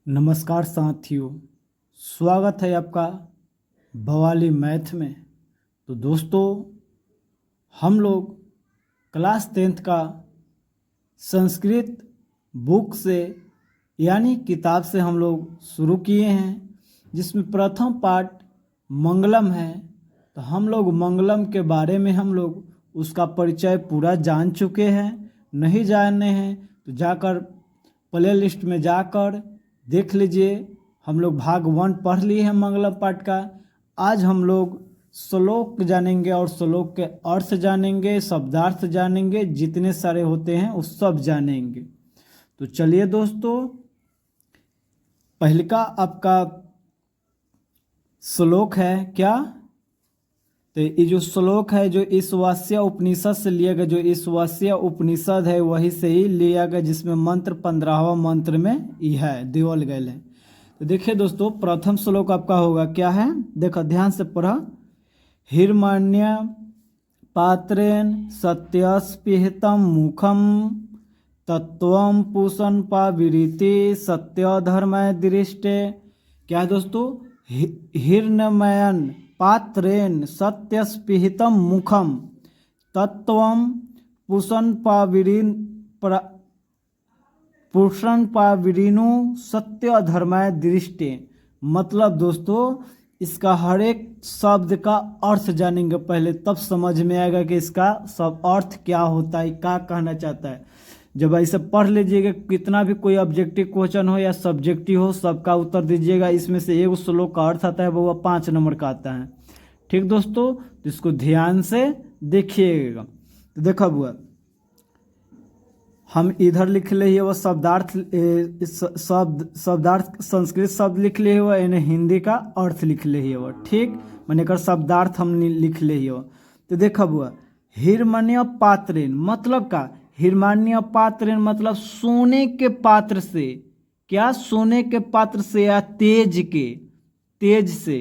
नमस्कार साथियों, स्वागत है आपका बवाली मैथ में। तो दोस्तों, हम लोग क्लास 10th का संस्कृत बुक से यानी किताब से हम लोग शुरू किए हैं, जिसमें प्रथम पार्ट मंगलम है। तो हम लोग मंगलम के बारे में हम लोग उसका परिचय पूरा जान चुके हैं। नहीं जाने हैं तो जाकर प्ले लिस्ट में जाकर देख लीजिए। हम लोग भाग 1 पढ़ लिए हैं मंगलम पाठ का। आज हम लोग श्लोक जानेंगे और श्लोक के अर्थ जानेंगे, शब्दार्थ जानेंगे, जितने सारे होते हैं वो सब जानेंगे। तो चलिए दोस्तों, पहले का आपका श्लोक है क्या? तो ये जो श्लोक है, जो ईशावास्य उपनिषद से लिया गया, जो ईशावास्य उपनिषद है वही से ही लिया गया, जिसमें मंत्र 15वां मंत्र में यह है देवल गए है। तो देखिए दोस्तों, प्रथम श्लोक आपका होगा क्या है, देखो ध्यान से पढ़ा। हिरण्य पात्रेण सत्यस्पिहितं मुखम तत्वं पूषण पाविरीति सत्य धर्म दृष्टे। क्या है दोस्तों? हिरण्यमयन पात्रेण सत्यस्पिहितं मुखम तत्वं पुषण पाविरीनु सत्य धर्माय दृष्टि। मतलब दोस्तों, इसका हर एक शब्द का अर्थ जानेंगे पहले, तब समझ में आएगा कि इसका सब अर्थ क्या होता है, क्या कहना चाहता है। जब ऐसे पढ़ लीजिएगा, कितना भी कोई ऑब्जेक्टिव क्वेश्चन हो या सब्जेक्टिव हो, सबका उत्तर दीजिएगा। इसमें से एक श्लोक का अर्थ आता है, वो 5 नंबर का आता है। ठीक दोस्तों, तो इसको ध्यान से देखिएगा। तो देखा हुआ, हम इधर लिख लिए वो शब्दार्थ, शब्दार्थ संस्कृत शब्द लिख लिए हुआ, यानी हिंदी का अर्थ लिख लिए हुआ। ठीक, मैंने कर शब्दार्थ हम लिख लिए हुआ। तो देखा हुआ, हिरण्य पात्रेण मतलब का, हिरण्य पात्रेण मतलब सोने के पात्र से। क्या? सोने के पात्र से या तेज के, तेज से।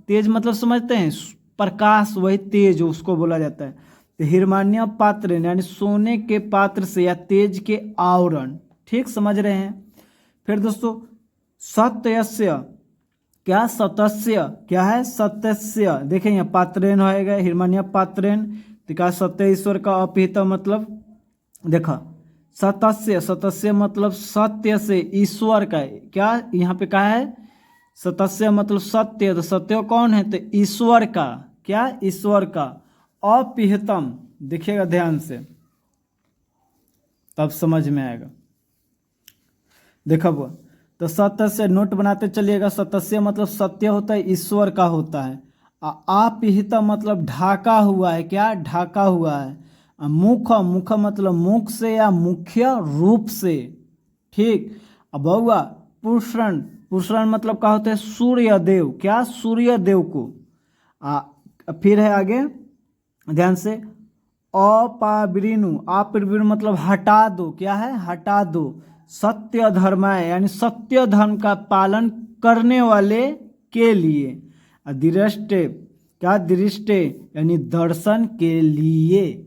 तेज मतलब समझते हैं, प्रकाश, वही तेज उसको बोला जाता है। तो हिरण्य पात्रेण यानी सोने के पात्र से या तेज के आवरण। ठीक, समझ रहे हैं। फिर दोस्तों, सत्यस्य, क्या? सतस्य, क्या है? सत्यस्य। देखें यहाँ पात्रेण होएगा, हिरण्य पात्रेण। तो क्या? सत्य ईश्वर का अपिहित मतलब, देखा सतस्य, सतस्य मतलब सत्य से, ईश्वर का। क्या यहाँ पे कहा है? सतस्य मतलब सत्य। तो सत्य कौन है? तो ईश्वर का। क्या? ईश्वर का। अपिहितम, देखिएगा ध्यान से, तब समझ में आएगा। देखा हुआ, तो सत्य से नोट बनाते चलिएगा। सतस्य मतलब सत्य होता है, ईश्वर का होता है। अपिहित मतलब ढाका हुआ है। क्या? ढाका हुआ है। मुख, मुख मतलब मुख से या मुख्य रूप से। ठीक। अब बहुआ पुष्ण, पुष्ण मतलब क्या होता है? सूर्य देव। क्या? सूर्य देव को। फिर है आगे, ध्यान से, अपावृणु, अपावृणु मतलब हटा दो। क्या है? हटा दो। सत्य धर्म यानी सत्य धर्म का पालन करने वाले के लिए। दृष्टे, क्या? दृष्टे यानी दर्शन के लिए।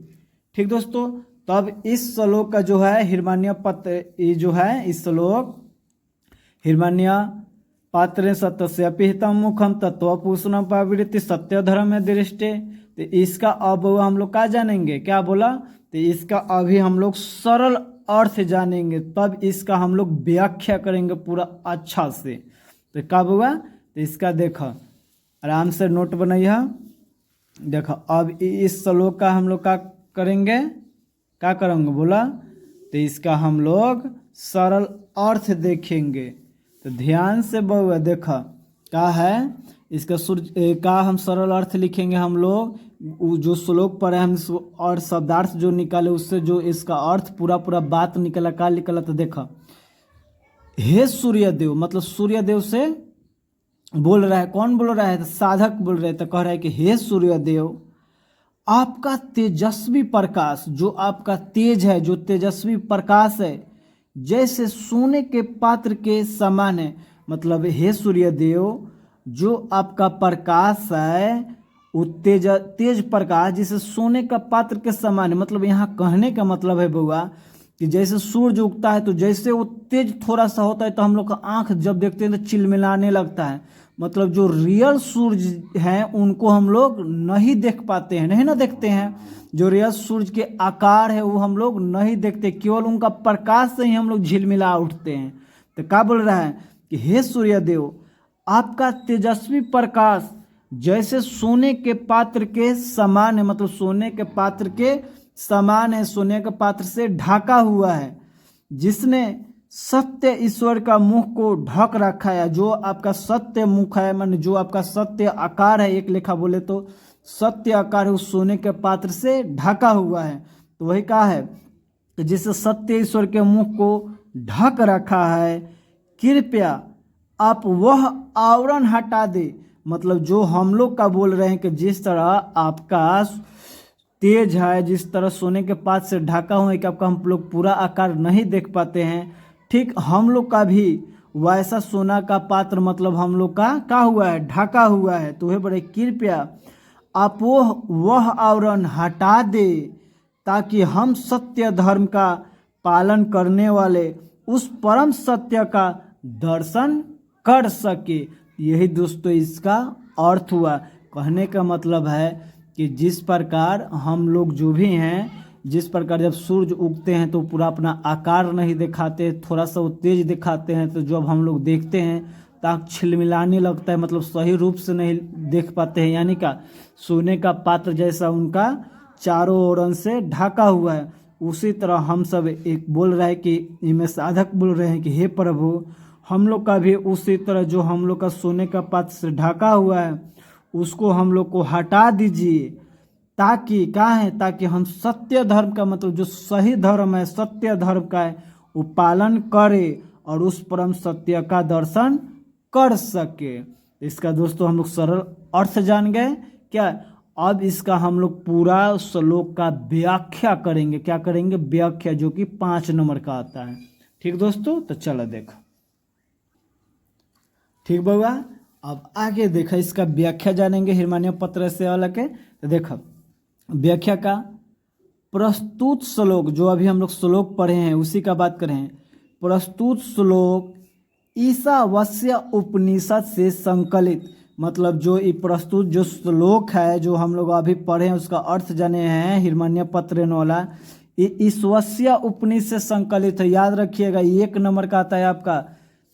ठीक दोस्तों, तब इस श्लोक का जो है हिरण्य पत्र, ये जो है इस श्लोक, हिरण्य पात्रेण सत्यस्य अपिहितं मुखम तत्वपूषणं पाविरीति सत्य धर्म दृष्टे। तो इसका अब हम लोग क्या जानेंगे? क्या बोला? तो इसका अभी हम लोग सरल अर्थ जानेंगे, तब इसका हम लोग व्याख्या करेंगे पूरा अच्छा से। तो कब हुआ? तो इसका देखो, आराम से नोट बनाइए। देखो, अब इस श्लोक का हम लोग क्या करेंगे? क्या करेंगे बोला? तो इसका हम लोग सरल अर्थ देखेंगे। तो ध्यान से बहुआ, देखा क्या है इसका सूर्य का हम सरल अर्थ लिखेंगे। हम लोग जो श्लोक पढ़े हम, और शब्दार्थ जो निकाले उससे जो इसका अर्थ पूरा पूरा बात निकला, क्या निकला? तो देखा, हे सूर्यदेव मतलब सूर्यदेव से बोल रहा है। कौन बोल रहा है? तो साधक बोल रहे। तो कह रहा है कि हे सूर्यदेव, आपका तेजस्वी प्रकाश, जो आपका तेज है, जो तेजस्वी प्रकाश है, जैसे सोने के पात्र के समान है। मतलब हे सूर्यदेव, जो आपका प्रकाश है वो तेज प्रकाश जैसे सोने का पात्र के समान है। मतलब यहाँ कहने का मतलब है बउआ कि जैसे सूरज उगता है तो जैसे वो तेज थोड़ा सा होता है तो हम लोग का आंख जब देखते हैं तो चिलमिलाने लगता है। मतलब जो रियल सूरज हैं उनको हम लोग नहीं देख पाते हैं, नहीं ना देखते हैं। जो रियल सूरज के आकार है वो हम लोग नहीं देखते, केवल उनका प्रकाश से ही हम लोग झिलमिला उठते हैं। तो क्या बोल रहा है कि हे सूर्यदेव, आपका तेजस्वी प्रकाश जैसे सोने के पात्र के समान है, मतलब सोने के पात्र के समान है, सोने के पात्र से ढका हुआ है, जिसने सत्य ईश्वर का मुख को ढक रखा है। जो आपका सत्य मुख है, मान जो आपका सत्य आकार है, एक लेखा बोले तो सत्य आकार है, उस सोने के पात्र से ढका हुआ है। तो वही कहा है कि जिससे सत्य ईश्वर के मुख को ढक रखा है, कृपया आप वह आवरण हटा दे। मतलब जो हम लोग का बोल रहे हैं कि जिस तरह आपका तेज है, जिस तरह सोने के पात्र से ढका हुआ है कि आपका हम लोग पूरा आकार नहीं देख पाते हैं, ठीक हम लोग का भी वैसा सोना का पात्र मतलब हम लोग का हुआ है, ढका हुआ है। तो वह बड़े कृपया आप वह आवरण हटा दे ताकि हम सत्य धर्म का पालन करने वाले उस परम सत्य का दर्शन कर सके। यही दोस्तों इसका अर्थ हुआ। कहने का मतलब है कि जिस प्रकार हम लोग जो भी हैं, जिस प्रकार जब सूरज उगते हैं तो पूरा अपना आकार नहीं दिखाते, थोड़ा सा वो तेज दिखाते हैं, तो जब हम लोग देखते हैं तो आँख छिलमिलाने लगता है, मतलब सही रूप से नहीं देख पाते हैं। यानी का सोने का पात्र जैसा उनका चारों ओर से ढका हुआ है। उसी तरह हम सब एक बोल रहा है कि इनमें साधक बोल रहे हैं कि हे प्रभु, हम लोग का भी उसी तरह जो हम लोग का सोने का पात्र से ढका हुआ है उसको हम लोग को हटा दीजिए, ताकि क्या है, ताकि हम सत्य धर्म का मतलब जो सही धर्म है, सत्य धर्म का है, वो पालन करें और उस परम सत्य का दर्शन कर सके। इसका दोस्तों हम लोग सरल अर्थ जान गए क्या। अब इसका हम लोग पूरा श्लोक का व्याख्या करेंगे। क्या करेंगे? व्याख्या, जो कि 5 नंबर का आता है। ठीक दोस्तों, तो चलो देखो। ठीक बउआ, अब आगे देखो इसका व्याख्या जानेंगे हिरमान्य पत्र से अलग है। तो देखो व्याख्या का प्रस्तुत श्लोक, जो अभी हम लोग श्लोक पढ़े हैं उसी का बात करें हैं। प्रस्तुत श्लोक ईशावास्य उपनिषद से संकलित, मतलब जो ये प्रस्तुत जो श्लोक है जो हम लोग अभी पढ़े हैं उसका अर्थ जाने हैं हिरमान्य पत्र वाला, ये ईशावास्य उपनिषद से संकलित है। याद रखिएगा 1 नंबर का आता है आपका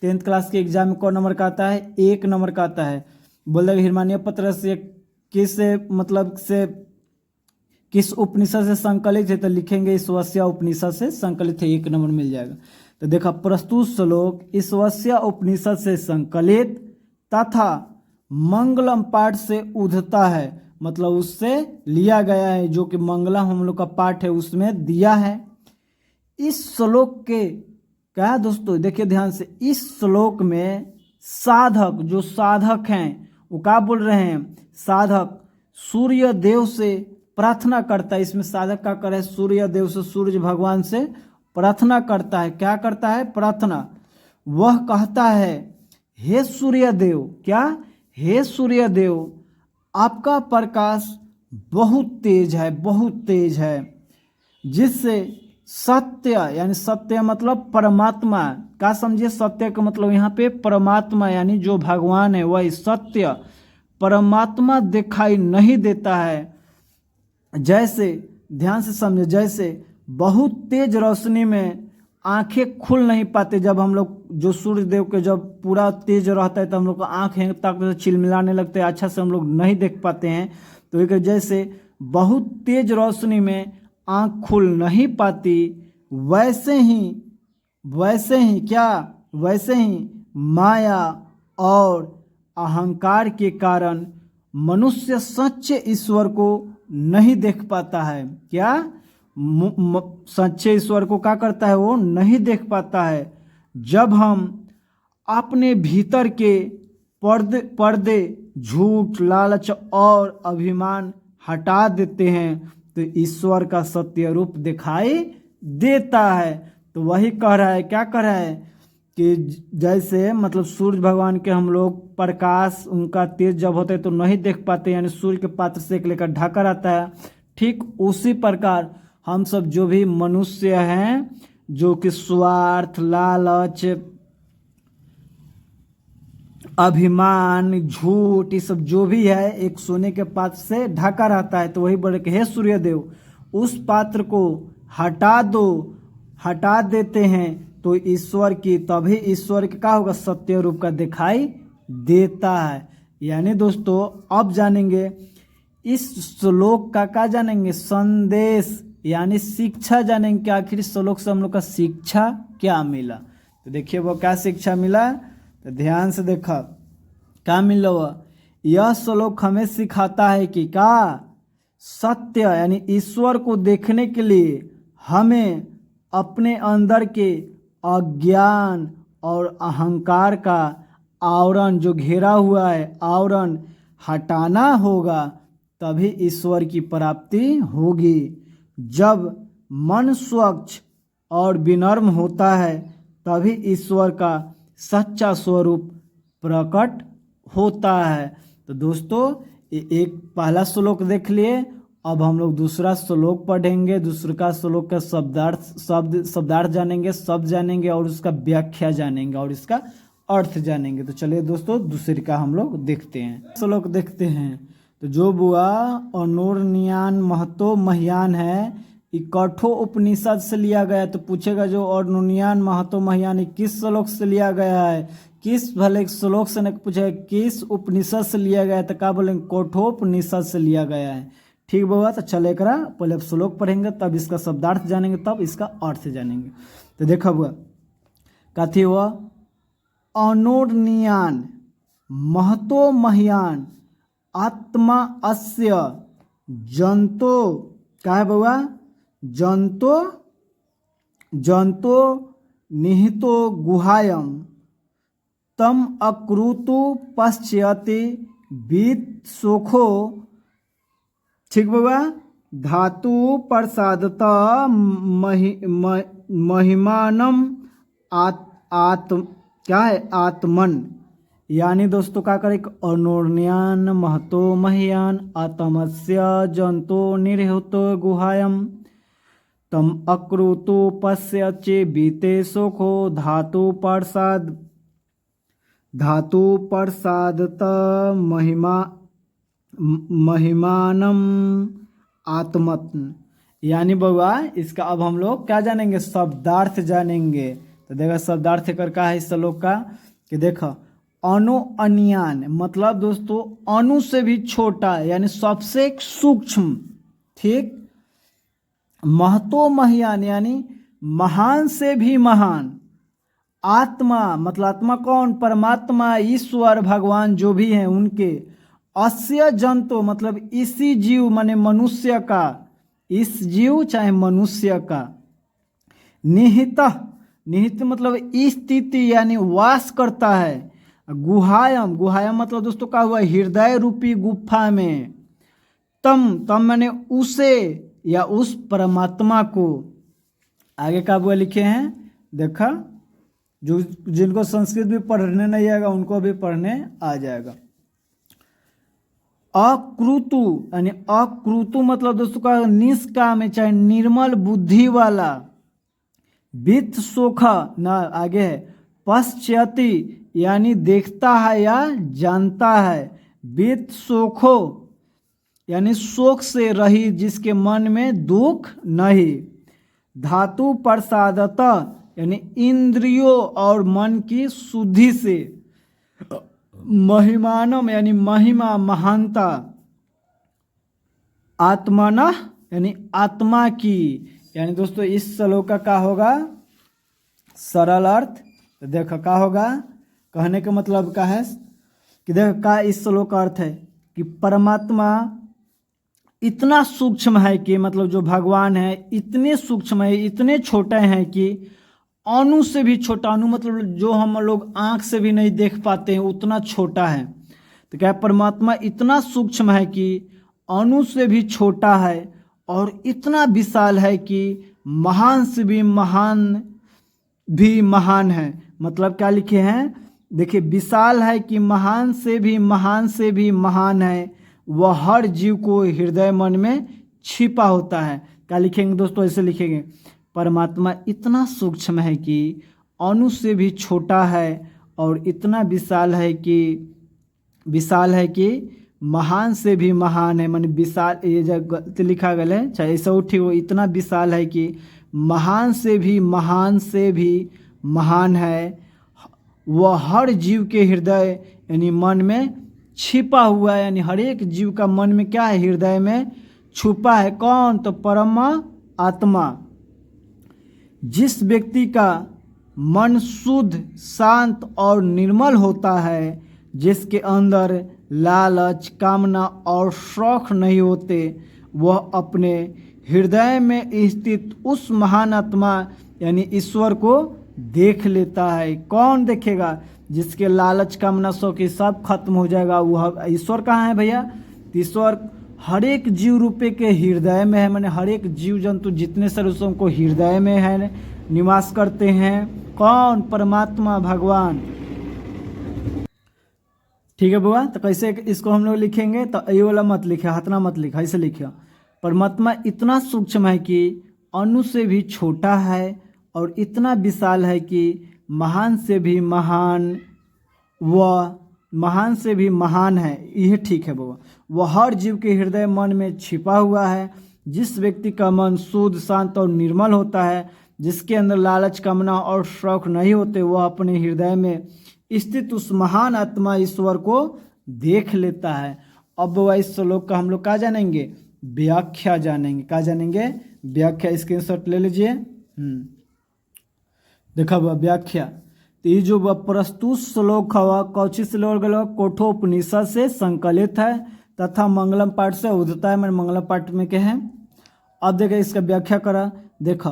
10th क्लास के एग्जाम में। कौन नंबर का आता है? 1 नंबर का आता है। बोल देगा हिरमान्य पत्र से किस मतलब से किस उपनिषद से संकलित है, तो लिखेंगे ईशावास्य उपनिषद से संकलित है, 1 नंबर मिल जाएगा। तो देखा प्रस्तुत श्लोक ईशावास्य उपनिषद से संकलित तथा मंगलम पाठ से उद्धता है, मतलब उससे लिया गया है, जो कि मंगलम हम लोग का पाठ है उसमें दिया है। इस श्लोक के क्या दोस्तों देखिए ध्यान से, इस श्लोक में साधक, जो साधक हैं वो क्या बोल रहे हैं? साधक सूर्य देव से प्रार्थना करता है। इसमें साधक का करे सूर्य देव से, सूर्य भगवान से प्रार्थना करता है। क्या करता है? प्रार्थना। वह कहता है हे सूर्य देव, क्या? हे सूर्य देव, आपका प्रकाश बहुत तेज है, बहुत तेज है, जिससे सत्य, यानी सत्य मतलब परमात्मा का समझिए, सत्य का मतलब यहाँ पे परमात्मा यानी जो भगवान है वही सत्य परमात्मा दिखाई नहीं देता है। जैसे ध्यान से समझे, जैसे बहुत तेज रोशनी में आंखें खुल नहीं पाते, जब हम लोग जो सूर्य देव के जब पूरा तेज रहता है तो हम लोग का आँखें तक चिलमिलाने लगते हैं, अच्छा से हम लोग नहीं देख पाते हैं। तो एक जैसे बहुत तेज रोशनी में आँख खुल नहीं पाती, वैसे ही क्या, वैसे ही माया और अहंकार के कारण मनुष्य सच्चे ईश्वर को नहीं देख पाता है। क्या? सच्चे ईश्वर को क्या करता है? वो नहीं देख पाता है। जब हम अपने भीतर के पर्दे झूठ, लालच और अभिमान हटा देते हैं तो ईश्वर का सत्य रूप दिखाई देता है। तो वही कह रहा है, क्या कह रहा है कि जैसे मतलब सूर्य भगवान के हम लोग प्रकाश उनका तेज जब होता है तो नहीं देख पाते, यानी सूर्य के पात्र से एक लेकर ढका रहता है। ठीक उसी प्रकार हम सब जो भी मनुष्य हैं जो कि स्वार्थ, लालच, अभिमान, झूठ, ये सब जो भी है एक सोने के पात्र से ढका रहता है। तो वही बोले कि हे सूर्यदेव, उस पात्र को हटा दो, हटा देते हैं तो ईश्वर की, तभी ईश्वर का क्या होगा, सत्य रूप का दिखाई देता है। यानी दोस्तों अब जानेंगे इस श्लोक का क्या जानेंगे, संदेश यानी शिक्षा जानेंगे कि आखिर इस श्लोक से हम लोग का शिक्षा क्या मिला। तो देखिए वो क्या शिक्षा मिला, तो ध्यान से देखा क्या मिला हुआ। यह श्लोक हमें सिखाता है कि क्या सत्य यानी ईश्वर को देखने के लिए हमें अपने अंदर के अज्ञान और अहंकार का आवरण जो घेरा हुआ है, आवरण हटाना होगा, तभी ईश्वर की प्राप्ति होगी। जब मन स्वच्छ और विनम्र होता है तभी ईश्वर का सच्चा स्वरूप प्रकट होता है। तो दोस्तों एक पहला श्लोक देख लिए, अब हम लोग दूसरा श्लोक पढ़ेंगे। दूसरा श्लोक का शब्दार्थ जानेंगे, शब्द जानेंगे और उसका व्याख्या जानेंगे और इसका अर्थ जानेंगे। तो चलिए दोस्तों दूसरे का हम लोग देखते हैं, श्लोक देखते हैं। तो जो बुआ अनुर्नियान महतो महियान है, इकट्ठो उपनिषद से लिया गया है। तो पूछेगा जो अनुर्नियान महतो महियान किस श्लोक से लिया गया है, किस भले श्लोक से न पूछेगा किस उपनिषद से लिया गया है, तो क्या बोलेंगे कठोपनिषद से लिया गया है। ठीक बाबा, तो चले करा पहले अब श्लोक पढ़ेंगे, तब इसका शब्दार्थ जानेंगे, तब इसका अर्थ जानेंगे। तो देखा हुआ कथी हुआ, अनुर्नियान महतो महियान आत्मा अस्य जंतो, क्या है बउआ, जंतो निहितो गुहायम तम अक्रुतु पश्यति बीत सोखो। ठीक बउआ, धातु प्रसादता महिमानम क्या है, आत्मन। यानी दोस्तों क्या करें, अनुर्नियान महतो महियान आत्मस्य जंतो निरहितो गुहायम तम अक्रुतु पश्यति बीते सोखो। धातु प्रसादत महिमानम आत्मत्न। यानी बउआ इसका अब हम लोग क्या जानेंगे, शब्दार्थ जानेंगे। तो देखा शब्दार्थ कर का है इस श्लोक का कि देखा अनु अनियान मतलब दोस्तों अणु से भी छोटा यानी सबसे सूक्ष्म। ठीक, महतो महियान यानी महान से भी महान। आत्मा मतलब आत्मा कौन, परमात्मा, ईश्वर, भगवान जो भी हैं उनके। अस्य जंतु मतलब इसी जीव माने मनुष्य का, इस जीव चाहे मनुष्य का। निहित, निहित मतलब स्थिति यानी वास करता है। गुहायम, गुहायम मतलब दोस्तों क्या हुआ, हृदय रूपी गुफा में। तम मैंने उसे या उस परमात्मा को। आगे का वो लिखे हैं देखा, जो जिनको संस्कृत भी पढ़ने नहीं आएगा उनको भी पढ़ने आ जाएगा। अकृतु यानी अकृतु मतलब दोस्तों का निष्काम है चाहे निर्मल बुद्धि वाला। वित्त सोखा ना आगे है, पश्यति यानी देखता है या जानता है। वित्त सोखो यानी शोक से रही जिसके मन में दुख नहीं। धातु प्रसादत यानी इंद्रियों और मन की शुद्धि से। महिमानम यानी महिमा महानता। आत्मना यानी आत्मा की। यानी दोस्तों इस श्लोक का क्या होगा सरल अर्थ, तो देखो क्या होगा, कहने का मतलब क्या है कि देखो क्या इस श्लोक का अर्थ है कि परमात्मा इतना सूक्ष्म है कि मतलब जो भगवान है इतने सूक्ष्म है, इतने छोटे हैं कि अणु से भी छोटा, अणु मतलब जो हम लोग आंख से भी नहीं देख पाते हैं उतना छोटा है। तो क्या परमात्मा इतना सूक्ष्म है कि अणु से भी छोटा है और इतना विशाल है कि महान से भी महान है। मतलब क्या लिखे हैं देखिए, विशाल है कि महान से भी महान है। वह हर जीव को हृदय मन में छिपा होता है। क्या लिखेंगे दोस्तों, ऐसे लिखेंगे, परमात्मा इतना सूक्ष्म है कि अणु से भी छोटा है और इतना विशाल है कि महान से भी महान है। माने विशाल, ये जो गलती लिखा गया है चाहे ऐसा उठी, वो इतना विशाल है कि महान से भी महान है। वह हर जीव के हृदय यानी मन में छिपा हुआ है, यानी हर एक जीव का मन में क्या है, हृदय में छुपा है। कौन? तो परम आत्मा। जिस व्यक्ति का मन शुद्ध, शांत और निर्मल होता है, जिसके अंदर लालच, कामना और शौक नहीं होते, वह अपने हृदय में स्थित उस महान आत्मा यानी ईश्वर को देख लेता है। कौन देखेगा? जिसके लालच, कामना, शौक ये सब खत्म हो जाएगा। वह ईश्वर कहाँ है भैया? ईश्वर हर एक जीव रूपे के हृदय में है। माने हर एक जीव जंतु जितने सारे को हृदय में है, निवास करते हैं। कौन? परमात्मा, भगवान। ठीक है बुआ, तो कैसे इसको हम लोग लिखेंगे? तो ये वाला मत लिखे, हथना मत लिखा, ऐसे लिखिए। परमात्मा इतना सूक्ष्म है कि अणु से भी छोटा है और इतना विशाल है कि महान से भी महान है। यह ठीक है बुआ। वह हर जीव के हृदय मन में छिपा हुआ है। जिस व्यक्ति का मन शुद्ध, शांत और निर्मल होता है, जिसके अंदर लालच, कामना और शौक नहीं होते, वह अपने हृदय में स्थित उस महान आत्मा ईश्वर को देख लेता है। अब वह इस श्लोक का हम लोग क्या जानेंगे? व्याख्या जानेंगे। क्या जानेंगे? व्याख्या। स्क्रीनशॉट ले लीजिए। देखा वह व्याख्या। तो ये जो वह प्रस्तुत श्लोक है कौची से लोग कठोपनिषद से संकलित है तथा मंगलम पाठ से उद्धता है। मैंने मंगलम पाठ में क्या है। अब देखा इसका व्याख्या करा। देखा,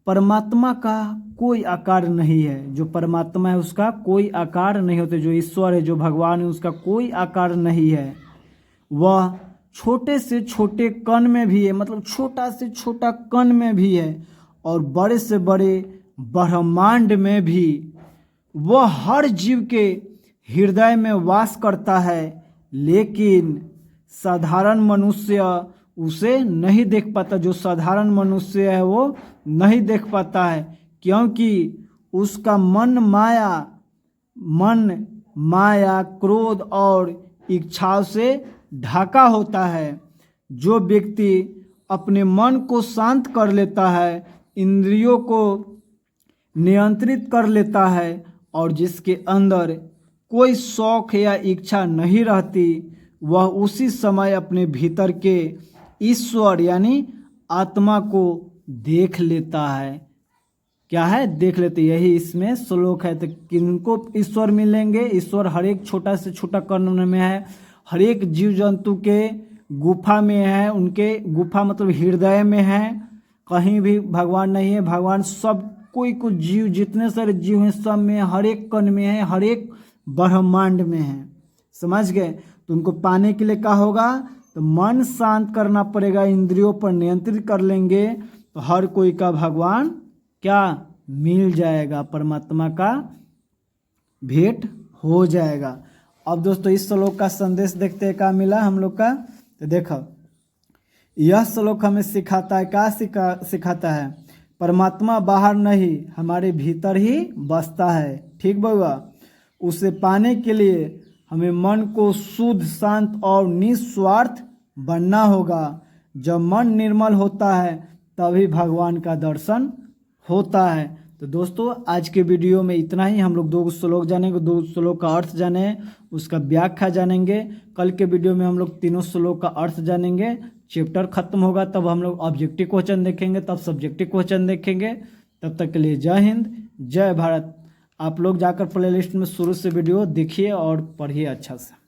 परमात्मा का कोई आकार नहीं है। जो परमात्मा है उसका कोई आकार नहीं होते। जो ईश्वर है, जो भगवान है, उसका कोई आकार नहीं है। वह छोटे से छोटे कण में भी है, मतलब छोटा से छोटा कण में भी है, और बड़े से बड़े ब्रह्मांड में भी। वह हर जीव के हृदय में वास करता है, लेकिन साधारण मनुष्य उसे नहीं देख पाता। जो साधारण मनुष्य है वो नहीं देख पाता है, क्योंकि उसका मन माया, क्रोध और इच्छाओं से ढका होता है। जो व्यक्ति अपने मन को शांत कर लेता है, इंद्रियों को नियंत्रित कर लेता है, और जिसके अंदर कोई शौक या इच्छा नहीं रहती, वह उसी समय अपने भीतर के ईश्वर यानी आत्मा को देख लेता है। क्या है? देख लेते। यही इसमें श्लोक है। तो किनको ईश्वर मिलेंगे? ईश्वर हर एक छोटा से छोटा कण में है, हर एक जीव जंतु के गुफा में है। उनके गुफा मतलब हृदय में है, कहीं भी भगवान नहीं है। भगवान सब कोई कुछ जीव, जितने सारे जीव हैं सब में, हर एक कण में है, हर एक ब्रह्मांड में है। समझ गए? तो उनको पाने के लिए क्या होगा? तो मन शांत करना पड़ेगा, इंद्रियों पर नियंत्रित कर लेंगे तो हर कोई का भगवान क्या मिल जाएगा, परमात्मा का भेंट हो जाएगा। अब दोस्तों इस श्लोक का संदेश देखते हैं क्या मिला हम लोग का। तो देखो, यह श्लोक हमें सिखाता है, क्या सिखाता है? परमात्मा बाहर नहीं, हमारे भीतर ही बसता है। ठीक बउआ? उसे पाने के लिए हमें मन को शुद्ध, शांत और निस्वार्थ बनना होगा। जब मन निर्मल होता है तभी भगवान का दर्शन होता है। तो दोस्तों आज के वीडियो में इतना ही। हम लोग 2 श्लोक जानेंगे, 2 श्लोक का अर्थ जाने, उसका व्याख्या जानेंगे। कल के वीडियो में हम लोग 3 श्लोक का अर्थ जानेंगे। चैप्टर खत्म होगा तब हम लोग ऑब्जेक्टिव क्वेश्चन देखेंगे, तब सब्जेक्टिव क्वेश्चन देखेंगे। तब तक के लिए जय हिंद, जय भारत। आप लोग जाकर प्लेलिस्ट में शुरू से वीडियो देखिए और पढ़िए अच्छा से।